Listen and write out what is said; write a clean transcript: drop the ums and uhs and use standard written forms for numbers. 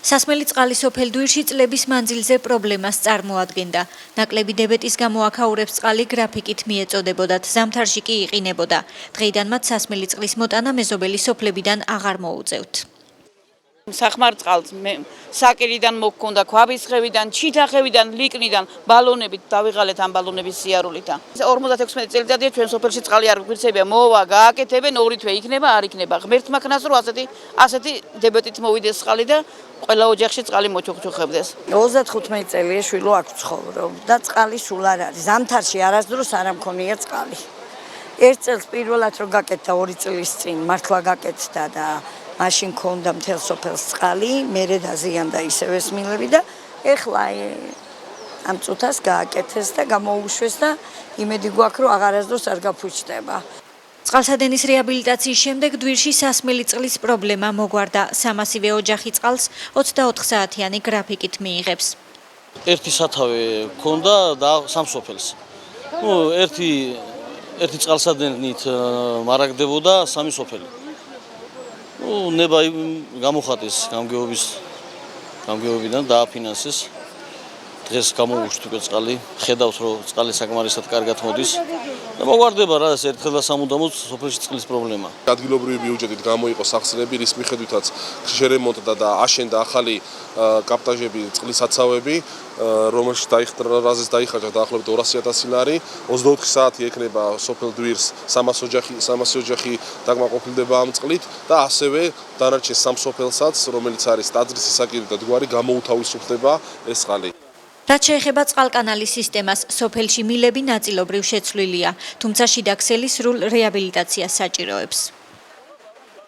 სასმელი წყალი სოფელ დვირში წლების მანძილზე პრობლემას წარმოადგენდა. ნაკლები დებეტის გამო აქაურებს წყალი გრაფიკით მიეწოდებოდათ, ზამთარში კი იყინებოდა. დღეიდან მათ სასმელი წყლის მოტანა მეზობელი სოფლებიდან აღარ მოუწევთ. სახმარ წყალს საკირიდან მოგქონდა, ქვაბისხევიდან, ჩიტახევიდან, ლიკნიდან, ბალონებით დავიღალეთ ამ ბალონების სიარულით. 56 წელიწადია ჩვენ სოფელში წყალი არ გვირცებია, მოვა, გააკეთებენ, ორი თვე იქნება, არ იქნება. ღმერთმა ქნას რომ ასეთი დებეტით მოვიდეს წყალი და ყველა ოჯახში წყალი მოჩუქჩუხებდეს. 35 წელია შვილო აქ ცხოვრობ და წყალი სულ არ არის. ზამთარში არასდროს არ მქონია წყალი. ერთ წელს პირველად რო გაკეთდა 2 წლის წინ, მართლა გაკეთდა და მაშინ ქონდა მთელ სოფელს წყალი, მერე დაზიანდა ისევ ეს მილები და ეხლა ამ წუთას გააკეთეს და გამოუშვეს და იმედი გვაქვს რომ აღარასდროს არ გაფუჭდება. წყალსადენის რეაბილიტაციის შემდეგ დვირში სასმელი წყლის პრობლემა მოგვარდა. 300-ვე ოჯახი წყალს 24 საათიანი გრაფიკით მიიღებს. ერთი სათავე ქონდა და სამ სოფელს. ერთი წყალსადენით მარაგდებოდა სამი სოფელი. ნება გამოხატეს გამგეობიდან დააფინანსეს. დღეს გამოუშვით წყალი, ხედავთ რომ წყალი საკმარისად კარგად მოდის და მოგვარდება რა ეს ერთხელ და სამუდამოდ სოფელში წყლის პრობლემა. ადგილობრივი ბიუჯეტით გამოიყო სახსრები, რის მიხედვითაც შერემონტდა და აშენდა ახალი კაპტაჟები, წყლის საცავები, რომელშიც დაიხარჯა დაახლოებით 200,000 ლარი. 24 საათი ექნება სოფელ დვირს 300 ოჯახი დაკმაყოფილდება ამ წყლით და ასევე დანარჩენ სამ სოფელსაც, რომელიც არის ტაძრის საკირი და დგვარი, გამოუთავისუფლდება ეს წყალი. რაც შეეხება წყალკანალის სისტემას, სოფელში მილები ნაწილობრივ შეცვლილია, თუმცა შიდა ქსელი სრულ რეაბილიტაციას საჭიროებს.